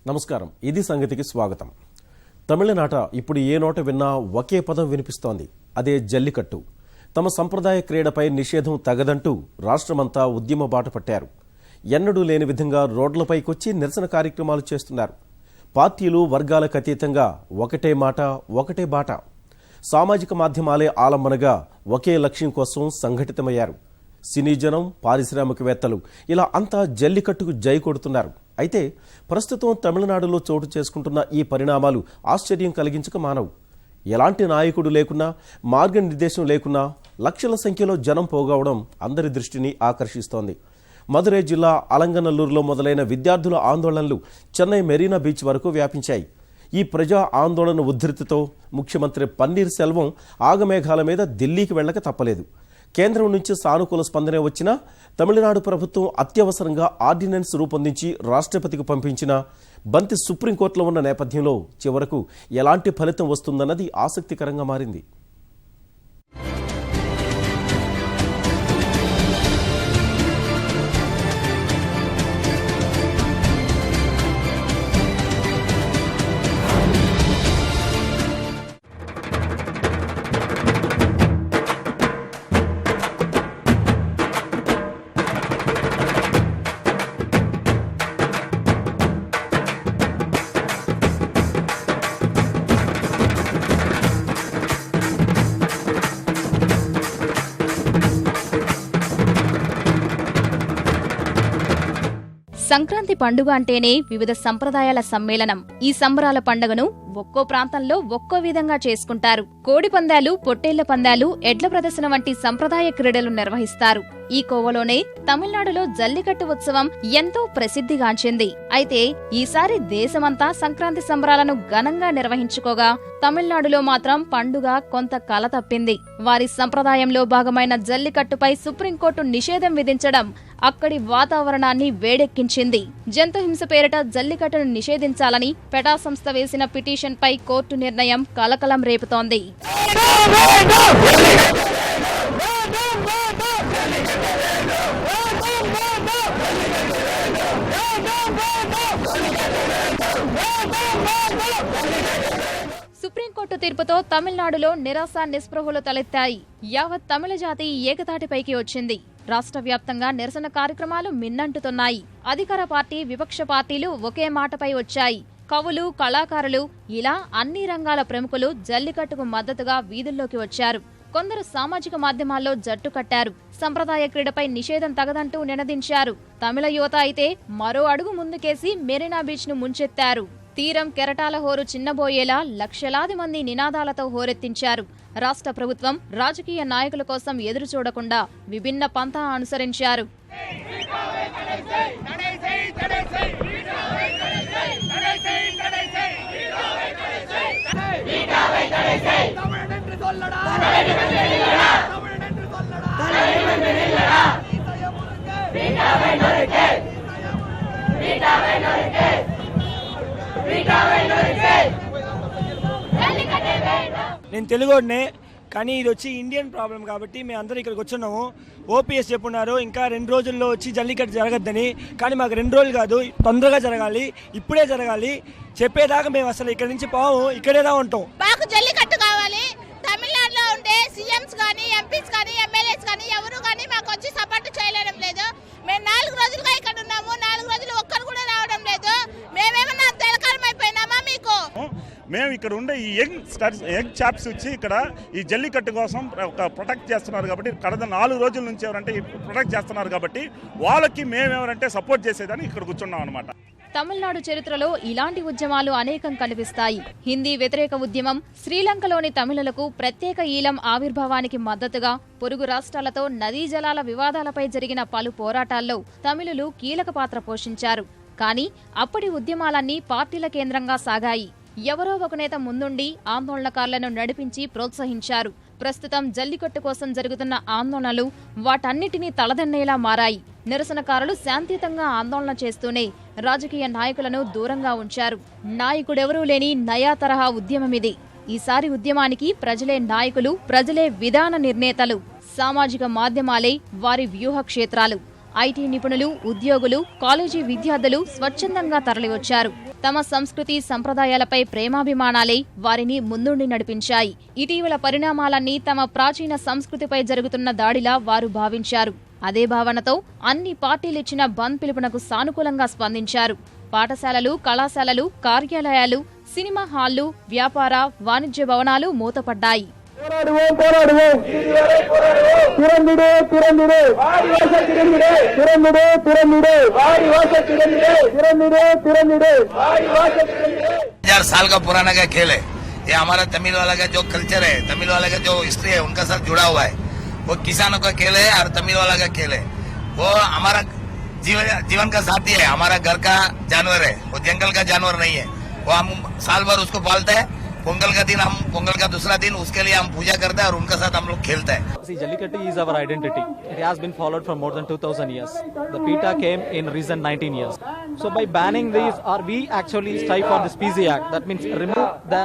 నమస్కారం, ఇది సంగతికి స్వాగతం. తమిళనాట ఇప్పుడు ఏ నోట విన్నా ఒకే పదం వినిపిస్తోంది, అదే జల్లికట్టు. తమ సంప్రదాయ క్రీడపై నిషేధం తగదంటూ రాష్ట్రమంతా ఉద్యమ బాట పట్టారు. ఎన్నడూ లేని విధంగా రోడ్లపైకొచ్చి నిరసన కార్యక్రమాలు చేస్తున్నారు. పార్టీలు వర్గాలకు అతీతంగా ఒకటే మాట, ఒకటే బాట. సామాజిక మాధ్యమాలే ఆలంబనగా ఒకే లక్ష్యం కోసం సంఘటితమయ్యారు. సినీ జనం, పారిశ్రామికవేత్తలు ఇలా అంతా జల్లికట్టుకు జై కొడుతున్నారు. అయితే ప్రస్తుతం తమిళనాడులో చోటు చేసుకుంటున్న ఈ పరిణామాలు ఆశ్చర్యం కలిగించక మానవు. ఎలాంటి నాయకుడు లేకున్నా, మార్గనిర్దేశం లేకున్నా లక్షల సంఖ్యలో జనం పోగవడం అందరి దృష్టిని ఆకర్షిస్తోంది. మదురై జిల్లా అలంగనల్లూరులో మొదలైన విద్యార్థుల ఆందోళనలు చెన్నై మెరీనా బీచ్ వరకు వ్యాపించాయి. ఈ ప్రజా ఆందోళన ఉద్ధృతితో ముఖ్యమంత్రి పన్నీర్ సెల్వం ఆగమేఘాల మీద ఢిల్లీకి వెళ్లక తప్పలేదు. కేంద్రం నుంచి సానుకూల స్పందనే వచ్చినా తమిళనాడు ప్రభుత్వం అత్యవసరంగా ఆర్డినెన్స్ రూపొందించి రాష్ట్రపతికి పంపించిన బంతి సుప్రీంకోర్టులో ఉన్న నేపథ్యంలో చివరకు ఎలాంటి ఫలితం వస్తుందన్నది ఆసక్తికరంగా మారింది. సంక్రాంతి పండుగ అంటేనే వివిధ సంప్రదాయాల సమ్మేళనం. ఈ సంబరాల పండుగను ఒక్కో ప్రాంతంలో ఒక్కో విధంగా చేసుకుంటారు. కోడి పందాలు, పొట్టేళ్ల పందాలు, ఎడ్ల ప్రదర్శన వంటి సంప్రదాయ క్రీడలు నిర్వహిస్తారు. ఈ కోవలోనే తమిళనాడులో జల్లికట్టు ఉత్సవం ఎంతో ప్రసిద్ధిగాంచింది. అయితే ఈసారి దేశమంతా సంక్రాంతి సంబరాలను ఘనంగా నిర్వహించుకోగా తమిళనాడులో మాత్రం పండుగ కొంత కల తప్పింది. వారి సంప్రదాయంలో భాగమైన జల్లికట్టుపై సుప్రీంకోర్టు నిషేధం విధించడం అక్కడి వాతావరణాన్ని వేడెక్కించింది. జంతు హింస పేరిట జల్లికట్టును నిషేధించాలని పెటా సంస్థ వేసిన పిటిషన్పై కోర్టు నిర్ణయం కలకలం రేపుతోంది. సుప్రీంకోర్టు తీర్పుతో తమిళనాడులో నిరాశ నిస్పృహలు తలెత్తాయి. యావత్ తమిళ జాతి ఏకతాటిపైకి వచ్చింది. రాష్ట్ర వ్యాప్తంగా నిరసన కార్యక్రమాలు మిన్నంటుతున్నాయి. అధికార పార్టీ, విపక్ష పార్టీలు ఒకే మాటపై వచ్చాయి. కవులు, కళాకారులు ఇలా అన్ని రంగాల ప్రముఖులు జల్లికట్టుకు మద్దతుగా వీధుల్లోకి వచ్చారు. కొందరు సామాజిక మాధ్యమాల్లో జట్టు కట్టారు. సంప్రదాయ క్రీడపై నిషేధం తగదంటూ నినదించారు. తమిళ యువత అయితే మరో అడుగు ముందుకేసి మెరీనా బీచ్ ను ముంచెత్తారు. తీరం కెరటాల హోరు చిన్నబోయేలా లక్షలాది మంది నినాదాలతో హోరెత్తించారు. రాష్ట్ర ప్రభుత్వం, రాజకీయ నాయకుల కోసం ఎదురు చూడకుండా విభిన్న పంథా అనుసరించారు. నేను తెలుగునే, కానీ ఇది వచ్చి ఇండియన్ ప్రాబ్లం కాబట్టి మేము అందరూ ఇక్కడికి వచ్చున్నాము. ఓపీఎస్ చెప్పున్నారు ఇంకా 2 రోజుల్లో వచ్చి జల్లికట్టు జరగద్దని. కానీ మాకు 2 రోజులు కాదు, తొందరగా జరగాలి, ఇప్పుడే జరగాలి. చెప్పేదాకా మేము అసలు ఇక్కడి నుంచి పోము, ఇక్కడేదా ఉంటాం. మాకు జల్లికట్టు కావాలి. తమిళనాడులో ఉండే సీఎంస్ కానీ, ఎంపీస్ కానీ, ఎమ్మెల్యేస్ కానీ ఎవరు కానీ మాకు వచ్చి సపోర్ట్ చేయలేడం లేదు. మేము 4 రోజులుగా ఇక్కడ ఉన్నాము. 4 రోజులు ఒక్కరు కూడా రావడం లేదు. మేమేమన్నా తెలకాలం అయిపోయినామా మీకు? మేము ఇక్కడ ఉండే ఈ యంగ్ చాప్స్ వచ్చి ఇక్కడ ఈ జల్లికట్టు కోసం ఒక ప్రొటెక్ట్ చేస్తున్నారు కాబట్టి కడద 4 రోజుల నుంచి ఎవరంటే ప్రొటెక్ట్ చేస్తున్నారు కాబట్టి వాళ్ళకి మేమెవరంటే సపోర్ట్ చేసేదని ఇక్కడ కూర్చున్నాం అనమాట. తమిళనాడు చరిత్రలో ఇలాంటి ఉద్యమాలు అనేకం కనిపిస్తాయి. హిందీ వ్యతిరేక ఉద్యమం, శ్రీలంకలోని తమిళులకు ప్రత్యేక ఈలం ఆవిర్భావానికి మద్దతుగా పొరుగు రాష్ట్రాలతో నదీ జలాల వివాదాలపై జరిగిన పలు పోరాటాల్లో తమిళులు కీలక పాత్ర పోషించారు. కానీ అప్పటి ఉద్యమాలన్నీ పార్టీల కేంద్రంగా సాగాయి. ఎవరో ఒక నేత ముందుండి ఆందోళనకారులను నడిపించి ప్రోత్సహించారు. ప్రస్తుతం జల్లికట్టు కోసం జరుగుతున్న ఆందోళనలు వాటన్నిటినీ తలదన్నేలా మారాయి. నిరసనకారులు శాంతియుతంగా ఆందోళన చేస్తూనే రాజకీయ నాయకులను దూరంగా ఉంచారు. నాయకుడెవరూ లేని నయా తరహా ఉద్యమమిది. ఈసారి ఉద్యమానికి ప్రజలే నాయకులు, ప్రజలే విధాన నిర్ణేతలు, సామాజిక మాధ్యమాలే వారి వ్యూహ క్షేత్రాలు. ఐటీ నిపుణులు, ఉద్యోగులు, కాలేజీ విద్యార్థులు స్వచ్ఛందంగా తరలివచ్చారు. తమ సంస్కృతి సంప్రదాయాలపై ప్రేమాభిమానాలే వారిని ముందుండి నడిపించాయి. ఇటీవల పరిణామాలన్నీ తమ ప్రాచీన సంస్కృతిపై జరుగుతున్న దాడిలా వారు భావించారు. అదే భావనతో అన్ని పార్టీలిచ్చిన బంద్ పిలుపునకు సానుకూలంగా స్పందించారు. పాఠశాలలు, కళాశాలలు, కార్యాలయాలు, సినిమా హాళ్లు, వ్యాపార, వాణిజ్య భవనాలు మూతపడ్డాయి. साल का पुराना का खेल है ये. हमारा तमिल वाला का जो कल्चर है, तमिल वाला का जो हिस्ट्री है, उनका साथ जुड़ा हुआ है. वो किसानों का खेल है और तमिल वाला का खेल है. वो हमारा जीवन का साथी है, हमारा घर का जानवर है. वो जंगल का जानवर नहीं है. वो हम साल भर उसको पालते हैं. पोंगल का दिन, हम पोंगल का दूसरा दिन उसके लिए हम पूजा करते हैं और उनके साथ हम लोग खेलते हैं. See, Jallikattu is our identity. It has been followed for more than 2000 years. The PETA came in recent 19 years. So by banning these, or we actually strive for the Species Act. That means remove the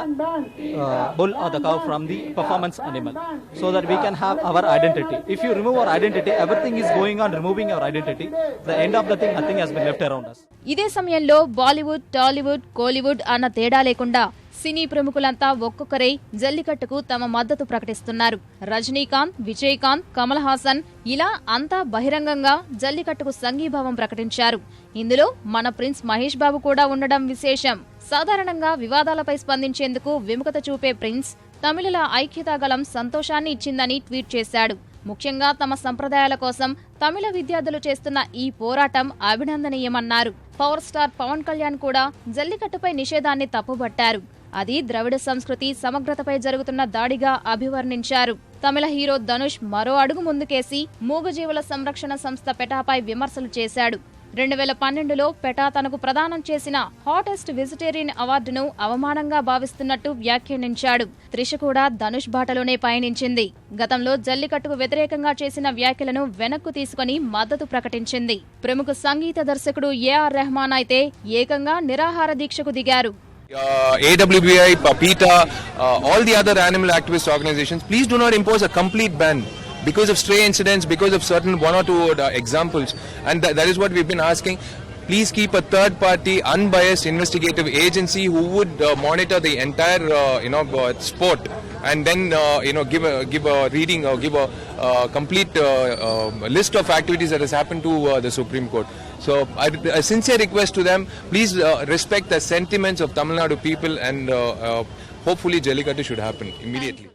bull or the cow from the performance animal, so that we can have our identity. If you remove our identity, everything is going on removing our identity. The end of the thing, nothing has been left around us. ఇదే సమయంలో బాలీవుడ్, టాలీవుడ్, కోలీవుడ్ అన్న తేడా లేకుండా సినీ ప్రముఖులంతా ఒక్కొక్కరే జల్లికట్టుకు తమ మద్దతు ప్రకటిస్తున్నారు. రజనీకాంత్, విజయకాంత్, కమల్ హాసన్ ఇలా అంతా బహిరంగంగా జల్లికట్టుకు సంఘీభావం ప్రకటించారు. ఇందులో మన ప్రిన్స్ మహేష్ బాబు కూడా ఉండడం విశేషం. సాధారణంగా వివాదాలపై స్పందించేందుకు విముఖత చూపే ప్రిన్స్ తమిళుల ఐక్యతాగళం సంతోషాన్ని ఇచ్చిందని ట్వీట్ చేశాడు. ముఖ్యంగా తమ సంప్రదాయాల కోసం తమిళ విద్యార్థులు చేస్తున్న ఈ పోరాటం అభినందనీయమన్నారు. పవర్ స్టార్ పవన్ కళ్యాణ్ కూడా జల్లికట్టుపై నిషేధాన్ని తప్పుబట్టారు. అది ద్రవిడ సంస్కృతి సమగ్రతపై జరుగుతున్న దాడిగా అభివర్ణించారు. తమిళ హీరో ధనుష్ మరో అడుగు ముందుకేసి మూగజీవుల సంరక్షణ సంస్థ పెటాపై విమర్శలు చేశాడు. 2012లో పెటా తనకు ప్రదానం చేసిన హాటెస్ట్ వెజిటేరియన్ అవార్డును అవమానంగా భావిస్తున్నట్టు వ్యాఖ్యానించాడు. త్రిష కూడా ధనుష్ బాటలోనే పయనించింది. గతంలో జల్లికట్టుకు వ్యతిరేకంగా చేసిన వ్యాఖ్యలను వెనక్కు తీసుకుని మద్దతు ప్రకటించింది. ప్రముఖ సంగీత దర్శకుడు ఏఆర్ రెహమాన్ అయితే ఏకంగా నిరాహార దీక్షకు దిగారు. AWBI, PETA, all the other animal activist organizations, please do not impose a complete ban because of stray incidents, because of certain one or two examples, and that is what we've been asking. Please keep a third party unbiased investigative agency who would monitor the entire sport and then give a reading or give a complete list of activities that has happened to the Supreme Court. So a sincere request to them, please respect the sentiments of Tamil Nadu people and hopefully Jallikattu should happen immediately.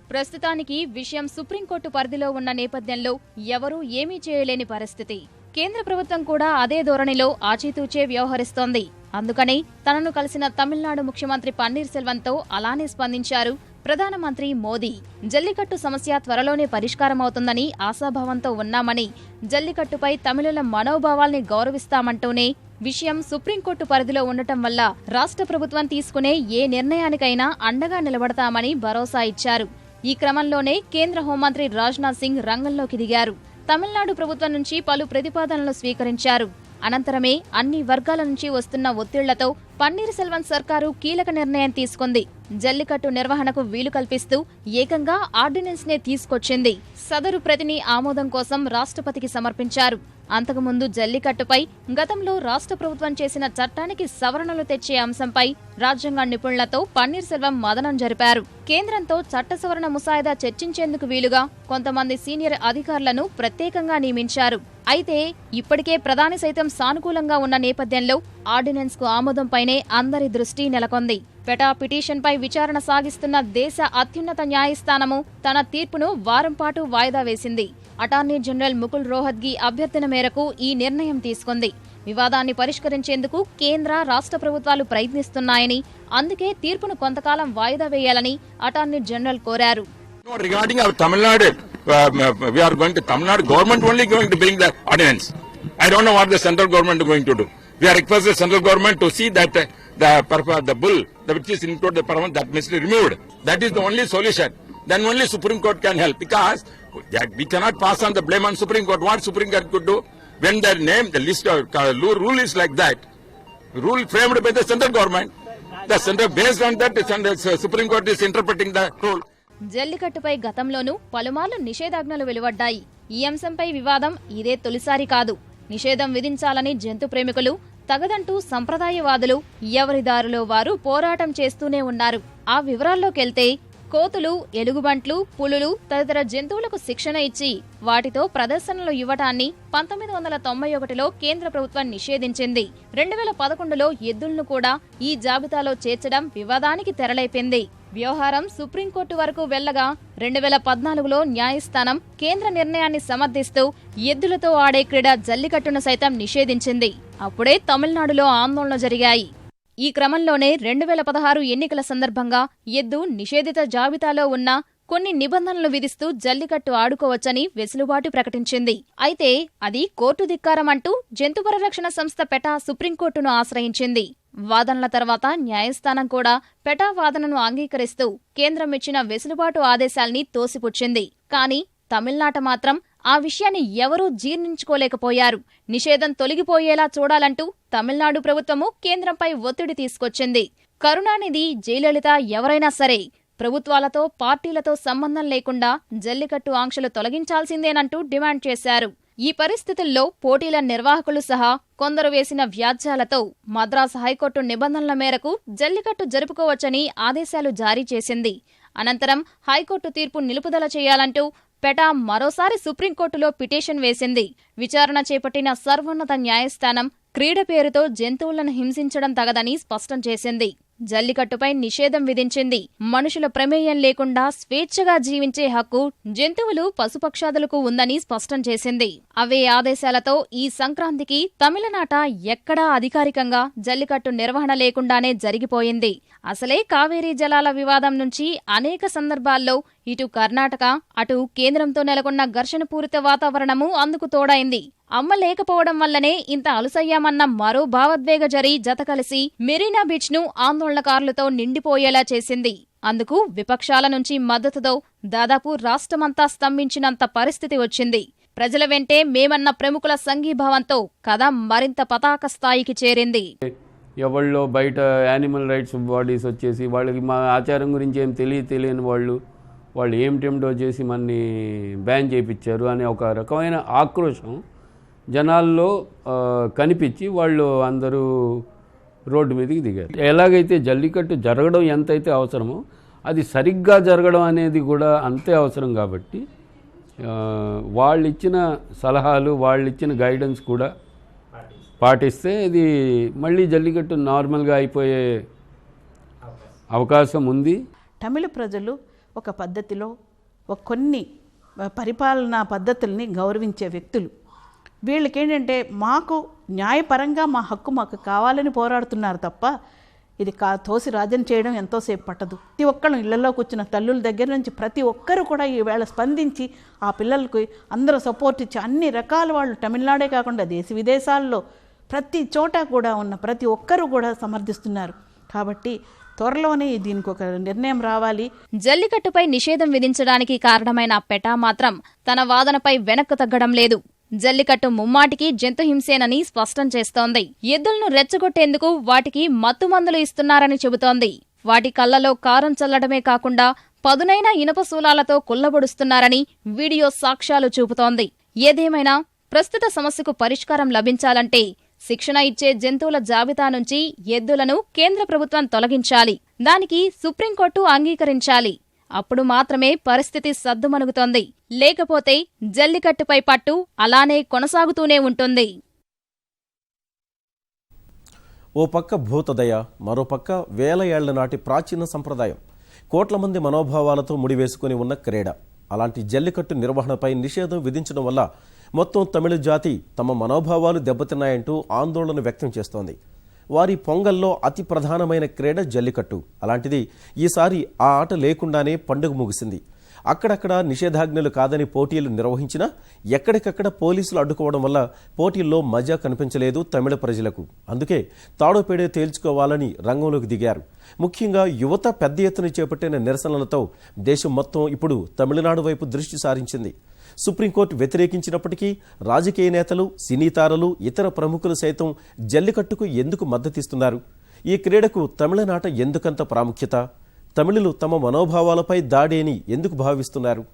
ప్రస్తుతానికి విషయం supreme court పరిధిలో ఉన్న నేపథ్యంలో ఎవరూ ఏమీ చేయలేని పరిస్థితి. కేంద్ర ప్రభుత్వం కూడా అదే ధోరణిలో ఆచితూచే వ్యవహరిస్తోంది. అందుకని తనను కలిసిన తమిళనాడు ముఖ్యమంత్రి పన్నీర్ సెల్వంతో అలానే స్పందించారు ప్రధానమంత్రి మోదీ. జల్లికట్టు సమస్య త్వరలోనే పరిష్కారమవుతుందని ఆశాభావంతో ఉన్నామని, జల్లికట్టుపై తమిళుల మనోభావాల్ని గౌరవిస్తామంటూనే విషయం సుప్రీంకోర్టు పరిధిలో ఉండటం వల్ల రాష్ట్ర ప్రభుత్వం తీసుకునే ఏ నిర్ణయానికైనా అండగా నిలబడతామని భరోసా ఇచ్చారు. ఈ క్రమంలోనే కేంద్ర హోంమంత్రి రాజ్నాథ్ సింగ్ రంగంలోకి దిగారు. తమిళనాడు ప్రభుత్వం నుంచి పలు ప్రతిపాదనలు స్వీకరించారు. అనంతరమే అన్ని వర్గాల నుంచి వస్తున్న ఒత్తిళ్లతో పన్నీర్ సెల్వన్ సర్కారు కీలక నిర్ణయం తీసుకుంది. జల్లికట్టు నిర్వహణకు వీలు కల్పిస్తూ ఏకంగా ఆర్డినెన్స్ నే తీసుకొచ్చింది. సదరు ప్రతిని ఆమోదం కోసం రాష్ట్రపతికి సమర్పించారు. అంతకుముందు జల్లికట్టుపై గతంలో రాష్ట్ర ప్రభుత్వం చేసిన చట్టానికి సవరణలు తెచ్చే అంశంపై రాజ్యాంగ నిపుణులతో పన్నీర్ సెల్వం మదనం జరిపారు. కేంద్రంతో చట్ట సవరణ ముసాయిదా చర్చించేందుకు వీలుగా కొంతమంది సీనియర్ అధికారులను ప్రత్యేకంగా నియమించారు. అయితే ఇప్పటికే ప్రధాని సైతం సానుకూలంగా ఉన్న నేపథ్యంలో ఆర్డినెన్స్ కు ఆమోదంపైనే అందరి దృష్టి నెలకొంది. పెటా పిటిషన్పై విచారణ సాగిస్తున్న దేశ అత్యున్నత న్యాయస్థానము తన తీర్పును వారం పాటు వాయిదా వేసింది. అటార్నీ జనరల్ ముకుల్ రోహత్గి అభ్యర్థన మేరకు ఈ నిర్ణయం తీసుకుంది. వివాదాన్ని పరిష్కరించేందుకు కేంద్ర, రాష్ట్ర ప్రభుత్వాలు ప్రయత్నిస్తున్నాయని, అందుకే తీర్పును కొంతకాలం వాయిదా వేయాలని అటార్నీ జనరల్ కోరారు. Regarding our Tamil Nadu, we are going to Tamil Nadu government only going to bring the ordinance. I don't know what the central government is going to do. We are requesting the central government to see that the bull, which is included the parliament, that must be removed. That is the only solution. Then only Supreme Court can help, because we cannot pass on the blame on Supreme Court. What Supreme Court could do when their name, the list of rule is like that, rule framed by the central government. The center, based on that, the Supreme Court is interpreting the rule. జల్లికట్టుపై గతంలోనూ పలుమార్లు నిషేధాజ్ఞలు వెలువడ్డాయి. ఈ అంశంపై వివాదం ఇదే తొలిసారి కాదు. నిషేధం విధించాలని జంతు ప్రేమికులు, తగదంటూ సంప్రదాయవాదులు ఎవరి దారిలో వారు పోరాటం చేస్తూనే ఉన్నారు. ఆ వివరాల్లోకెళ్తే కోతులు, ఎలుగుబంట్లు, పులులు తదితర జంతువులకు శిక్షణ ఇచ్చి వాటితో ప్రదర్శనలు ఇవ్వటాన్ని 1991లో కేంద్ర ప్రభుత్వం నిషేధించింది. 2011లో ఎద్దులను కూడా ఈ జాబితాలో చేర్చడం వివాదానికి తెరలేపింది. వ్యవహారం సుప్రీంకోర్టు వరకు వెళ్లగా 2014లో న్యాయస్థానం కేంద్ర నిర్ణయాన్ని సమర్థిస్తూ ఎద్దులతో ఆడే క్రీడ జల్లికట్టును సైతం నిషేధించింది. అప్పుడే తమిళనాడులో ఆందోళన జరిగాయి. ఈ క్రమంలోనే 2016 ఎన్నికల సందర్భంగా ఎద్దు నిషేధిత జాబితాలో ఉన్న కొన్ని నిబంధనలు విధిస్తూ జల్లికట్టు ఆడుకోవచ్చని వెసులుబాటు ప్రకటించింది. అయితే అది కోర్టు ధిక్కారమంటూ జంతు పరిరక్షణ సంస్థ పెటా సుప్రీంకోర్టును ఆశ్రయించింది. వాదనల తర్వాత న్యాయస్థానం కూడా పెటా వాదనను అంగీకరిస్తూ కేంద్రం ఇచ్చిన వెసులుబాటు ఆదేశాల్ని తోసిపుచ్చింది. కానీ తమిళనాట మాత్రం ఆ విషయాన్ని ఎవరూ జీర్ణించుకోలేకపోయారు. నిషేధం తొలగిపోయేలా చూడాలంటూ తమిళనాడు ప్రభుత్వము కేంద్రంపై ఒత్తిడి తీసుకొచ్చింది. కరుణానిధి, జయలలిత ఎవరైనా సరే ప్రభుత్వాలతో, పార్టీలతో సంబంధం లేకుండా జల్లికట్టు ఆంక్షలు తొలగించాల్సిందేనంటూ డిమాండ్ చేశారు. ఈ పరిస్థితుల్లో పోటీల నిర్వాహకులు సహా కొందరు వేసిన వ్యాజ్యాలతో మద్రాసు హైకోర్టు నిబంధనల మేరకు జల్లికట్టు జరుపుకోవచ్చని ఆదేశాలు జారీ చేసింది. అనంతరం హైకోర్టు తీర్పు నిలుపుదల చేయాలంటూ పెటా మరోసారి సుప్రీంకోర్టులో పిటిషన్ వేసింది. విచారణ చేపట్టిన సర్వోన్నత న్యాయస్థానం క్రీడ పేరుతో జంతువులను హింసించడం తగదని స్పష్టం చేసింది. జల్లికట్టుపై నిషేధం విధించింది. మనుషుల ప్రమేయం లేకుండా స్వేచ్ఛగా జీవించే హక్కు జంతువులు, పశుపక్షాదులకు ఉందని స్పష్టం చేసింది. అవే ఆదేశాలతో ఈ సంక్రాంతికి తమిళనాట ఎక్కడా అధికారికంగా జల్లికట్టు నిర్వహణ లేకుండానే జరిగిపోయింది. అసలే కావేరీ జలాల వివాదం నుంచి అనేక సందర్భాల్లో ఇటు కర్ణాటక, అటు కేంద్రంతో నెలకొన్న ఘర్షణపూరిత వాతావరణము అందుకు తోడైంది. అమ్మ లేకపోవడం వల్లనే ఇంత అలుసయ్యామన్న మరో భావోద్వేగ జరి జత కలిసి మెరీనా బీచ్ ను ఆందోళనకారులతో నిండిపోయేలా చేసింది. అందుకు విపక్షాల నుంచి మద్దతుతో దాదాపు రాష్ట్రమంతా స్తంభించినంత పరిస్థితి వచ్చింది. ప్రజల వెంటే మేమన్న ప్రముఖుల సంఘీభావంతో కథ మరింత పతాక స్థాయికి చేరింది. ఎవళ్ళో బయట యానిమల్ రైట్స్ బాడీస్ వచ్చేసి వాళ్ళకి మా ఆచారం గురించి ఏం తెలియని వాళ్ళు ఏమిటేమిటో చేసి మనని బ్యాన్ చేయించారు అనే ఒక రకమైన ఆక్రోశం జనాల్లో కనిపించి వాళ్ళు అందరూ రోడ్డు మీదకి దిగారు. ఎలాగైతే జల్లికట్టు జరగడం ఎంతైతే అవసరమో అది సరిగ్గా జరగడం అనేది కూడా అంతే అవసరం. కాబట్టి వాళ్ళు ఇచ్చిన సలహాలు, వాళ్ళు ఇచ్చిన గైడెన్స్ కూడా పాటిస్తే ఇది మళ్ళీ జల్లికట్టు నార్మల్గా అయిపోయే అవకాశం ఉంది. తమిళ ప్రజలు ఒక పద్ధతిలో కొన్ని పరిపాలనా పద్ధతుల్ని గౌరవించే వ్యక్తులు. వీళ్ళకేంటంటే మాకు న్యాయపరంగా మా హక్కు మాకు కావాలని పోరాడుతున్నారు తప్ప ఇది తోసి రాజ్యం చేయడం ఎంతోసేపు పట్టదు. ప్రతి ఒక్కరు ఇళ్లలో కూర్చున్న తల్లుల దగ్గర నుంచి ప్రతి ఒక్కరు కూడా ఈవేళ స్పందించి ఆ పిల్లలకు అందరూ సపోర్ట్ ఇచ్చి అన్ని రకాల వాళ్ళు తమిళనాడే కాకుండా దేశ విదేశాల్లో ప్రతి చోట కూడా ఉన్న ప్రతి ఒక్కరూ కూడా సమర్థిస్తున్నారు. కాబట్టి త్వరలోనే దీనికి ఒక నిర్ణయం రావాలి. జల్లికట్టుపై నిషేధం విధించడానికి కారణమైన పెటా మాత్రం తన వాదనపై వెనక్కు తగ్గడం లేదు. జల్లికట్టు ముమ్మాటికి జంతుహింసేనని స్పష్టం చేస్తోంది. ఎద్దులను రెచ్చగొట్టేందుకు వాటికి మత్తుమందులు ఇస్తున్నారని చెబుతోంది. వాటి కళ్లలో కారం చల్లడమే కాకుండా పదునైన ఇనుప శూలాలతో కొల్లబొడుస్తున్నారని వీడియో సాక్ష్యాలు చూపుతోంది. ఏదేమైనా ప్రస్తుత సమస్యకు పరిష్కారం లభించాలంటే శిక్షణ ఇచ్చే జంతువుల జాబితా నుంచి ఎద్దులను కేంద్ర ప్రభుత్వం తొలగించాలి. దానికి సుప్రీంకోర్టు అంగీకరించాలి. అప్పుడు మాత్రమే పరిస్థితి సద్దుమణుగుతోంది. లేకపోతే జల్లికట్టుపై పట్టు అలానే కొనసాగుతూనే ఉంటుంది. ఓ పక్క భూతదయ, మరోపక్క వేల ఏళ్ల నాటి ప్రాచీన సంప్రదాయం, కోట్ల మంది మనోభావాలతో ముడివేసుకుని ఉన్న క్రీడ. అలాంటి జల్లికట్టు నిర్వహణపై నిషేధం విధించడం వల్ల మొత్తం తమిళ జాతి తమ మనోభావాలు దెబ్బతిన్నాయంటూ ఆందోళన వ్యక్తం చేస్తోంది. వారి పొంగల్లో అతి ప్రధానమైన క్రీడ జల్లికట్టు. అలాంటిది ఈసారి ఆ ఆట లేకుండానే పండుగ ముగిసింది. అక్కడక్కడ నిషేధాజ్ఞలు కాదని పోటీలు నిర్వహించినా ఎక్కడికక్కడ పోలీసులు అడ్డుకోవడం వల్ల పోటీల్లో మజా కనిపించలేదు తమిళ ప్రజలకు. అందుకే తాడోపేడే తేల్చుకోవాలని రంగంలోకి దిగారు. ముఖ్యంగా యువత పెద్ద ఎత్తున చేపట్టిన నిరసనలతో దేశం మొత్తం ఇప్పుడు తమిళనాడు వైపు దృష్టి సారించింది. సుప్రీంకోర్టు వ్యతిరేకించినప్పటికీ రాజకీయ నేతలు, సినీ తారలు, ఇతర ప్రముఖులు సైతం జల్లికట్టుకు ఎందుకు మద్దతిస్తున్నారు? ఈ క్రీడకు తమిళనాట ఎందుకంత ప్రాముఖ్యత? తమిళులు తమ మనోభావాలపై దాడి అని ఎందుకు భావిస్తున్నారు?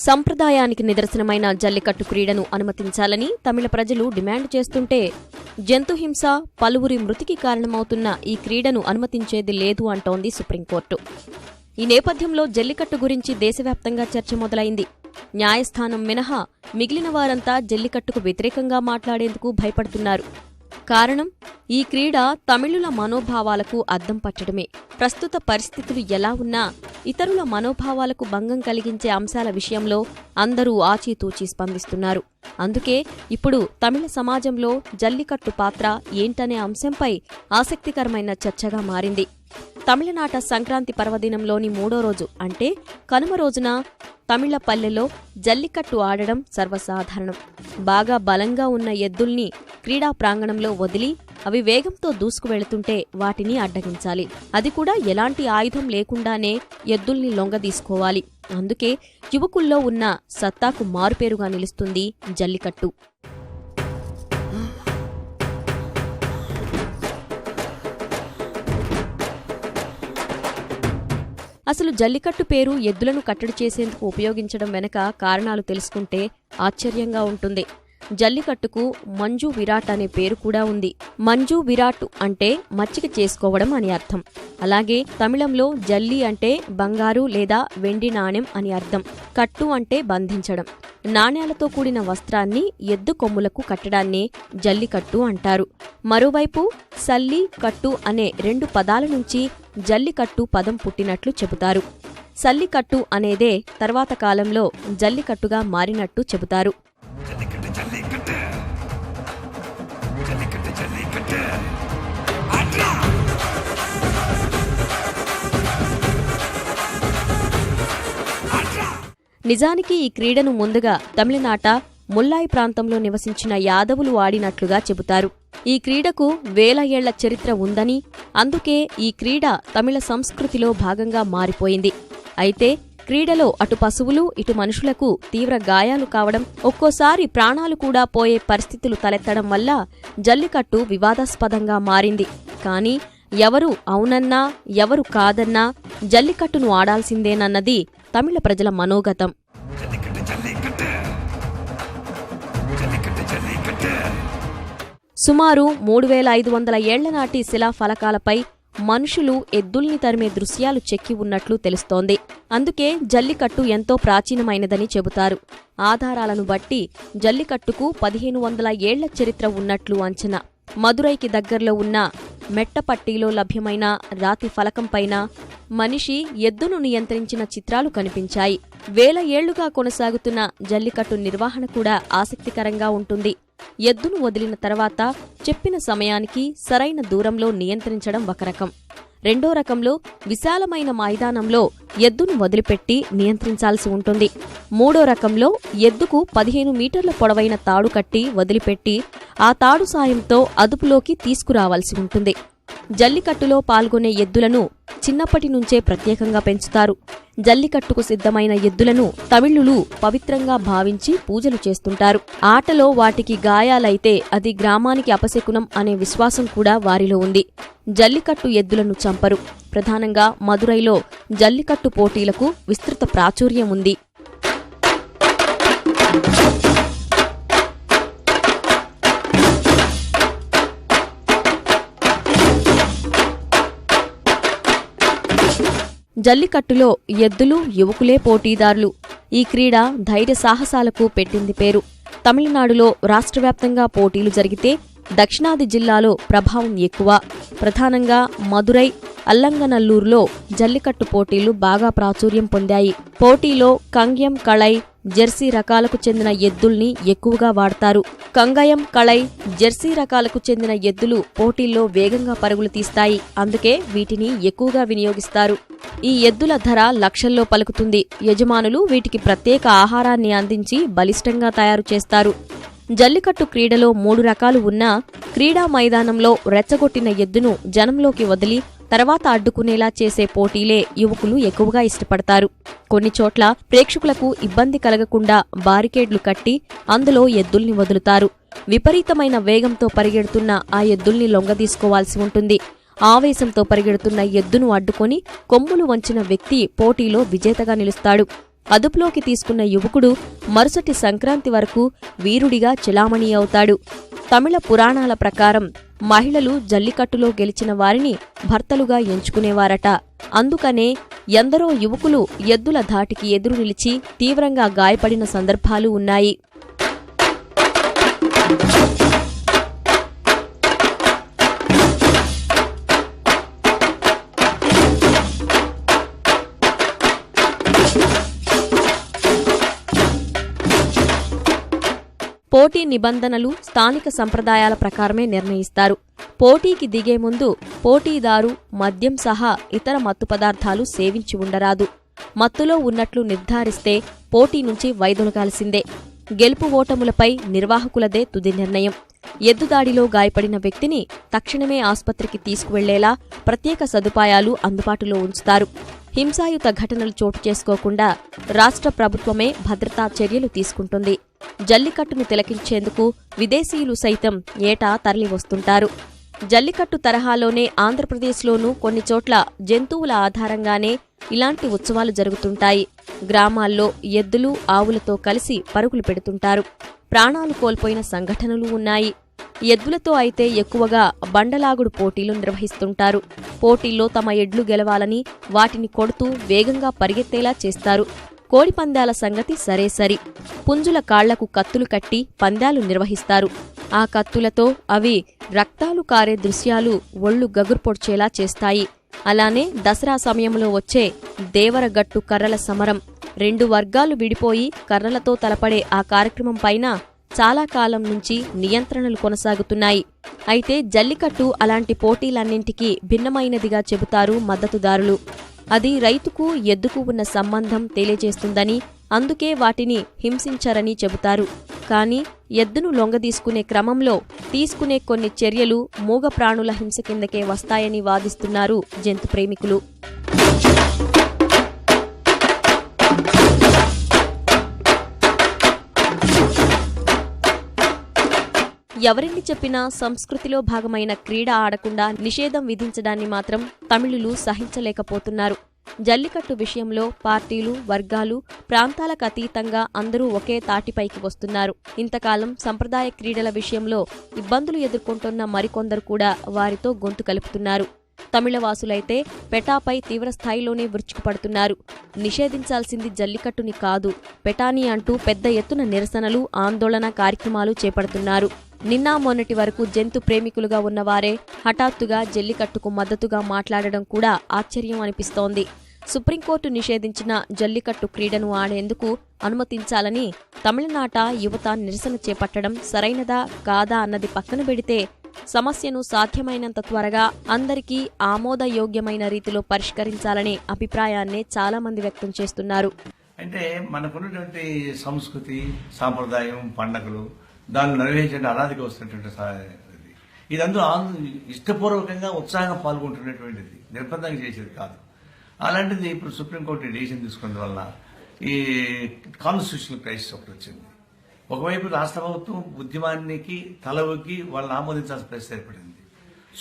సంప్రదాయానికి నిదర్శనమైన జల్లికట్టు క్రీడను అనుమతించాలని తమిళ ప్రజలు డిమాండ్ చేస్తుంటే జంతుహింస, పలువురి మృతికి కారణమవుతున్న ఈ క్రీడను అనుమతించేది లేదు అంటోంది సుప్రీంకోర్టు. ఈ నేపథ్యంలో జల్లికట్టు గురించి దేశవ్యాప్తంగా చర్చ మొదలైంది. న్యాయస్థానం మినహా మిగిలిన వారంతా జల్లికట్టుకు వ్యతిరేకంగా మాట్లాడేందుకు భయపడుతున్నారు. కారణం, ఈ క్రీడ తమిళుల మనోభావాలకు అద్దం పట్టడమే. ప్రస్తుత పరిస్థితులు ఎలా ఉన్నా ఇతరుల మనోభావాలకు భంగం కలిగించే అంశాల విషయంలో అందరూ ఆచితూచి స్పందిస్తున్నారు. అందుకే ఇప్పుడు తమిళ సమాజంలో జల్లికట్టు పాత్ర ఏంటనే అంశంపై ఆసక్తికరమైన చర్చగా మారింది. తమిళనాట సంక్రాంతి పర్వదినంలోని 3వ రోజు అంటే కనుమ రోజున తమిళ పల్లెలో జల్లికట్టు ఆడడం సర్వసాధారణం. బాగా బలంగా ఉన్న ఎద్దుల్ని క్రీడా ప్రాంగణంలో వదిలి అవి వేగంతో దూసుకువెళుతుంటే వాటిని అడ్డగించాలి. అది కూడా ఎలాంటి ఆయుధం లేకుండానే ఎద్దుల్ని లొంగదీసుకోవాలి. అందుకే యువకుల్లో ఉన్న సత్తాకు మారుపేరుగా నిలుస్తుంది జల్లికట్టు. అసలు జల్లికట్టు పేరు ఎద్దులను కట్టడి చేసేందుకు ఉపయోగించడం వెనక కారణాలు తెలుసుకుంటే ఆశ్చర్యంగా ఉంటుంది. జల్లికట్టుకు మంజు విరాట్ అనే పేరు కూడా ఉంది. మంజు విరాట్ అంటే మచ్చిక చేసుకోవడం అని అర్థం. అలాగే తమిళంలో జల్లి అంటే బంగారు లేదా వెండి నాణెం అని అర్థం. కట్టు అంటే బంధించడం. నాణ్యాలతో కూడిన వస్త్రాన్ని ఎద్దు కొమ్ములకు కట్టడాన్ని జల్లికట్టు అంటారు. మరోవైపు సల్లి, కట్టు అనే 2 పదాల నుంచి జల్లికట్టు పదం పుట్టినట్లు చెబుతారు. సల్లికట్టు అనేదే తర్వాత కాలంలో జల్లికట్టుగా మారినట్టు చెబుతారు. నిజానికి ఈ క్రీడను ముందుగా తమిళనాట ముల్లాయి ప్రాంతంలో నివసించిన యాదవులు ఆడినట్లుగా చెబుతారు. ఈ క్రీడకు 1000 ఏళ్ల చరిత్ర ఉందని, అందుకే ఈ క్రీడ తమిళ సంస్కృతిలో భాగంగా మారిపోయింది. అయితే క్రీడలో అటు పశువులు ఇటు మనుషులకు తీవ్ర గాయాలు కావడం, ఒక్కోసారి ప్రాణాలు కూడా పోయే పరిస్థితులు తలెత్తడం వల్ల జల్లికట్టు వివాదాస్పదంగా మారింది. కానీ ఎవరు అవునన్నా ఎవరు కాదన్నా జల్లికట్టును ఆడాల్సిందేనన్నది తమిళ ప్రజల మనోగతం. సుమారు 3500 ఏళ్ల నాటి శిలాఫలకాలపై మనుషులు ఎద్దుల్ని తరిమే దృశ్యాలు చెక్కి ఉన్నట్లు తెలుస్తోంది. అందుకే జల్లికట్టు ఎంతో ప్రాచీనమైనదని చెబుతారు. ఆధారాలను బట్టి జల్లికట్టుకు 1500 ఏళ్ల చరిత్ర ఉన్నట్లు అంచనా. మదురైకి దగ్గరలో ఉన్న మెట్టపట్టిలో లభ్యమైన రాతి ఫలకంపైన మనిషి ఎద్దును నియంత్రించిన చిత్రాలు కనిపించాయి. 1000 ఏళ్లుగా కొనసాగుతున్న జల్లికట్టు నిర్వహణ కూడా ఆసక్తికరంగా ఉంటుంది. ఎద్దును వదిలిన తర్వాత చెప్పిన సమయానికి సరైన దూరంలో నియంత్రించడం ఒక రకం. రెండో రకంలో విశాలమైన మైదానంలో ఎద్దును వదిలిపెట్టి నియంత్రించాల్సి ఉంటుంది. మూడో రకంలో ఎద్దుకు 15 మీటర్ల పొడవైన తాడు కట్టి వదిలిపెట్టి ఆ తాడు సాయంతో అదుపులోకి తీసుకురావాల్సి ఉంటుంది. జల్లికట్టులో పాల్గొనే ఎద్దులను చిన్నప్పటి నుంచే ప్రత్యేకంగా పెంచుతారు. జల్లికట్టుకు సిద్ధమైన ఎద్దులను తమిళులు పవిత్రంగా భావించి పూజలు చేస్తుంటారు. ఆటలో వాటికి గాయాలైతే అది గ్రామానికి అపశకునం అనే విశ్వాసం కూడా వారిలో ఉంది. జల్లికట్టు ఎద్దులను చంపరు. ప్రధానంగా మదురైలో జల్లికట్టు పోటీలకు విస్తృత ప్రాచుర్యం ఉంది. జల్లికట్టులో ఎద్దులు యువకులే పోటీదారులు. ఈ క్రీడ ధైర్య సాహసాలకు పెట్టింది పేరు. తమిళనాడులో రాష్ట్రవ్యాప్తంగా పోటీలు జరిగితే దక్షిణాది జిల్లాలో ప్రభావం ఎక్కువ. ప్రధానంగా మదురై, అల్లంగనల్లూరులో జల్లికట్టు పోటీలు బాగా ప్రాచుర్యం పొందాయి. పోటీలో కంగ్యం, కళై, జెర్సీ రకాలకు చెందిన ఎద్దుల్ని ఎక్కువగా వాడతారు. కంగయం, కళై, జెర్సీ రకాలకు చెందిన ఎద్దులు పోటీల్లో వేగంగా పరుగులు తీస్తాయి. అందుకే వీటిని ఎక్కువగా వినియోగిస్తారు. ఈ ఎద్దుల ధర లక్షల్లో పలుకుతుంది. యజమానులు వీటికి ప్రత్యేక ఆహారాన్ని అందించి బలిష్టంగా తయారు చేస్తారు. జల్లికట్టు క్రీడలో 3 రకాలు ఉన్నా క్రీడా మైదానంలో రెచ్చగొట్టిన ఎద్దును జనంలోకి వదిలి తర్వాత అడ్డుకునేలా చేసే పోటీలే యువకులు ఎక్కువగా ఇష్టపడతారు. కొన్ని చోట్ల ప్రేక్షకులకు ఇబ్బంది కలగకుండా బారికేడ్లు కట్టి అందులో ఎద్దుల్ని వదులుతారు. విపరీతమైన వేగంతో పరిగెడుతున్న ఆ ఎద్దుల్ని లొంగదీసుకోవాల్సి ఉంటుంది. ఆవేశంతో పరిగెడుతున్న ఎద్దును అడ్డుకొని కొమ్ములు వంచిన వ్యక్తి పోటీలో విజేతగా నిలుస్తాడు. అదుపులోకి తీసుకున్న యువకుడు మరుసటి సంక్రాంతి వరకు వీరుడిగా చెలామణీ అవుతాడు. తమిళ పురాణాల ప్రకారం మహిళలు జల్లికట్టులో గెలిచిన వారిని భర్తలుగా ఎంచుకునేవారట. అందుకనే ఎందరో యువకులు ఎద్దుల ధాటికి ఎదురు నిలిచి తీవ్రంగా గాయపడిన సందర్భాలు ఉన్నాయి. పోటీ నిబంధనలు స్థానిక సంప్రదాయాల ప్రకారమే నిర్ణయిస్తారు. పోటీకి దిగే ముందు పోటీదారు మద్యం సహా ఇతర మత్తు పదార్థాలు సేవించి ఉండరాదు. మత్తులో ఉన్నట్లు నిర్ధారిస్తే పోటీ నుంచి వైదొలగాల్సిందే. గెలుపు ఓటములపై నిర్వాహకులదే తుది నిర్ణయం. ఎద్దుదాడిలో గాయపడిన వ్యక్తిని తక్షణమే ఆస్పత్రికి తీసుకువెళ్లేలా ప్రత్యేక సదుపాయాలు అందుబాటులో ఉంచుతారు. హింసాయుత ఘటనలు చోటు చేసుకోకుండా రాష్ట్ర ప్రభుత్వమే భద్రతా చర్యలు తీసుకుంటుంది. జల్లికట్టును తిలకించేందుకు విదేశీయులు సైతం ఏటా తరలివస్తుంటారు. జల్లికట్టు తరహాలోనే ఆంధ్రప్రదేశ్లోనూ కొన్ని చోట్ల జంతువుల ఆధారంగానే ఇలాంటి ఉత్సవాలు జరుగుతుంటాయి. గ్రామాల్లో ఎద్దులు, ఆవులతో కలిసి పరుగులు పెడుతుంటారు. ప్రాణాలు కోల్పోయిన సంఘటనలు ఉన్నాయి. ఎద్దులతో అయితే ఎక్కువగా బండలాగుడు పోటీలు నిర్వహిస్తుంటారు. పోటీల్లో తమ ఎడ్లు గెలవాలని వాటిని కొడుతూ వేగంగా పరిగెత్తేలా చేస్తారు. కోడిపందాల సంగతి సరేసరి. పుంజుల కాళ్లకు కత్తులు కట్టి పందాలు నిర్వహిస్తారు. ఆ కత్తులతో అవి రక్తాలు కారే దృశ్యాలు ఒళ్లు గగుర్పొడ్చేలా చేస్తాయి. అలానే దసరా సమయంలో వచ్చే దేవరగట్టు కర్రల సమరం. 2 వర్గాలు విడిపోయి కర్రలతో తలపడే ఆ కార్యక్రమం పైన చాలా కాలం నుంచి నియంత్రణలు కొనసాగుతున్నాయి. అయితే జల్లికట్టు అలాంటి పోటీలన్నింటికీ భిన్నమైనదిగా చెబుతారు మద్దతుదారులు. అది రైతుకు ఎద్దుకు ఉన్న సంబంధం తెలియజేస్తుందని, అందుకే వాటిని హింసించరని చెబుతారు. కానీ ఎద్దును లొంగదీసుకునే క్రమంలో తీసుకునే కొన్ని చర్యలు మూగ ప్రాణుల హింస కిందకే వస్తాయని వాదిస్తున్నారు జంతు ప్రేమికులు. ఎవరిని చెప్పినా సంస్కృతిలో భాగమైన క్రీడ ఆడకుండా నిషేధం విధించడాన్ని మాత్రం తమిళులు సహించలేకపోతున్నారు. జల్లికట్టు విషయంలో పార్టీలు, వర్గాలు, ప్రాంతాలకు అతీతంగా అందరూ ఒకే తాటిపైకి వస్తున్నారు. ఇంతకాలం సంప్రదాయ క్రీడల విషయంలో ఇబ్బందులు ఎదుర్కొంటున్న మరికొందరు కూడా వారితో గొంతు కలుపుతున్నారు. తమిళవాసులైతే పెటాపై తీవ్రస్థాయిలోనే విరుచుకుపడుతున్నారు. నిషేధించాల్సింది జల్లికట్టుని కాదు, పెటాని అంటూ పెద్ద ఎత్తున నిరసనలు, ఆందోళన కార్యక్రమాలు చేపడుతున్నారు. నిన్న మొన్నటి వరకు జంతు ప్రేమికులుగా ఉన్నవారే హఠాత్తుగా జల్లికట్టుకు మద్దతుగా మాట్లాడడం కూడా ఆశ్చర్యం అనిపిస్తోంది. సుప్రీంకోర్టు నిషేధించిన జల్లికట్టు క్రీడను ఆడేందుకు అనుమతించాలని తమిళనాట యువత నిరసన చేపట్టడం సరైనదా కాదా అన్నది పక్కన పెడితే సమస్యను సాధ్యమైనంత త్వరగా అందరికీ ఆమోదయోగ్యమైన రీతిలో పరిష్కరించాలనే అభిప్రాయాన్నే చాలా మంది వ్యక్తం చేస్తున్నారు. అంటే మనకున్నటువంటి సంస్కృతి, సాంప్రదాయం, పండగలు దాన్ని నిర్వహించే అనాదిగా వస్తున్నటువంటి ఇది అందరూ ఇష్టపూర్వకంగా ఉత్సాహంగా పాల్గొంటున్నటువంటిది, నిర్బంధంగా చేసేది కాదు. అలాంటిది ఇప్పుడు సుప్రీంకోర్టు డిసిషన్ తీసుకున్న వల్ల ఈ కాన్స్టిట్యూషనల్ క్రైసిస్ ఒకటి వచ్చింది. ఒకవైపు రాష్ట్ర ప్రభుత్వం ఉద్యమానికి తలవొగ్గి వాళ్ళని ఆమోదించాల్సిన పరిస్థితి ఏర్పడింది.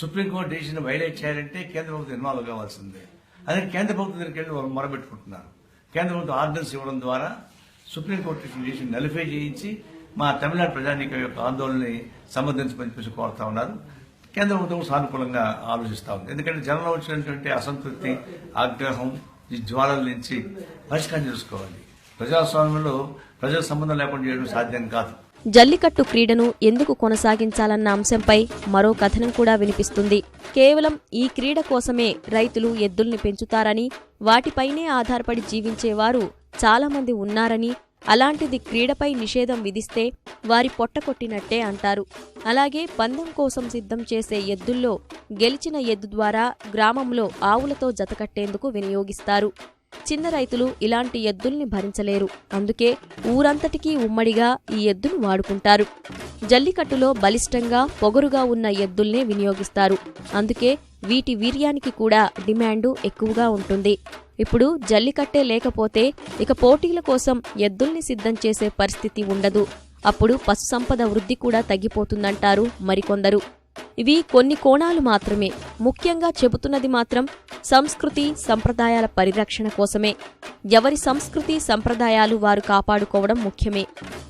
సుప్రీంకోర్టు డిసిషన్ వైలేట్ చేయాలంటే కేంద్ర ప్రభుత్వం ఇన్వాల్వ్ కావాల్సిందే. అదే కేంద్ర ప్రభుత్వం దగ్గరికి వెళ్ళి వాళ్ళు మొరబెట్టుకుంటున్నారు. కేంద్ర ప్రభుత్వం ఆర్డినెన్స్ ఇవ్వడం ద్వారా సుప్రీంకోర్టు డిసిషన్ నలిఫై చేయించి మా తమిళనాడు ప్రజానీకం యొక్క ఆందోళనని సమర్థించమని చెప్పేసి కోరుతా ఉన్నారు. కేంద్ర ప్రభుత్వం సానుకూలంగా ఆలోచిస్తా ఉంది. ఎందుకంటే జనంలో వచ్చినటువంటి అసంతృప్తి, ఆగ్రహం, ఈ జ్వాలల నుంచి పరిష్కారం చేసుకోవాలి. ప్రజాస్వామ్యంలో ప్రజల సంబంధం లేకుండా చేయడం సాధ్యం కాదు. జల్లికట్టు క్రీడను ఎందుకు కొనసాగించాలన్న అంశంపై మరో కథనం కూడా వినిపిస్తుంది. కేవలం ఈ క్రీడ కోసమే రైతులు ఎద్దుల్ని పెంచుతారని, వాటిపైనే ఆధారపడి జీవించేవారు చాలా మంది ఉన్నారని, అలాంటిది క్రీడపై నిషేధం విధిస్తే వారి పొట్టకొట్టినట్టే అంటారు. అలాగే పందెం కోసం సిద్ధం చేసే ఎద్దుల్లో గెలిచిన ఎద్దు ద్వారా గ్రామంలో ఆవులతో జతకట్టేందుకు వినియోగిస్తారు. చిన్న రైతులు ఇలాంటి ఎద్దుల్ని భరించలేరు. అందుకే ఊరంతటికీ ఉమ్మడిగా ఈ ఎద్దును వాడుకుంటారు. జల్లికట్టులో బలిష్టంగా పొగరుగా ఉన్న ఎద్దుల్నే వినియోగిస్తారు. అందుకే వీటి వీర్యానికి కూడా డిమాండు ఎక్కువగా ఉంటుంది. ఇప్పుడు జల్లికట్టే లేకపోతే ఇక పోటీల కోసం ఎద్దుల్ని సిద్ధం చేసే పరిస్థితి ఉండదు. అప్పుడు పశుసంపద వృద్ధి కూడా తగ్గిపోతుందంటారు మరికొందరు. ఇవి కొన్ని కోణాలు మాత్రమే. ముఖ్యంగా చెబుతున్నది మాత్రం సంస్కృతి సంప్రదాయాల పరిరక్షణ కోసమే. ఎవరి సంస్కృతి సంప్రదాయాలు వారు కాపాడుకోవడం ముఖ్యమే.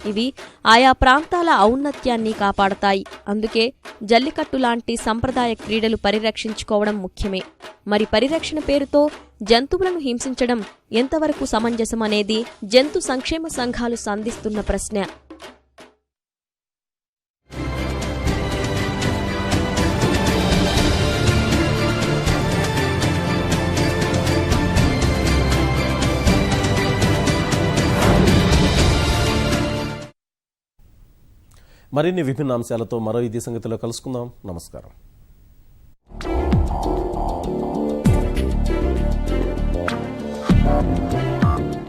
ఇవి ఆయా ప్రాంతాల ఔన్నత్యాన్ని కాపాడతాయి. అందుకే జల్లికట్టు లాంటి సంప్రదాయ క్రీడలు పరిరక్షించుకోవడం ముఖ్యమే. మరి పరిరక్షణ పేరుతో జంతువులను హింసించడం ఎంతవరకు సమంజసమనేది జంతు సంక్షేమ సంఘాలు సంధిస్తున్న ప్రశ్న. మరిన్ని విభిన్న అంశాలతో మరో ఇదే సంగతిలో కలుసుకుందాం. నమస్కారం.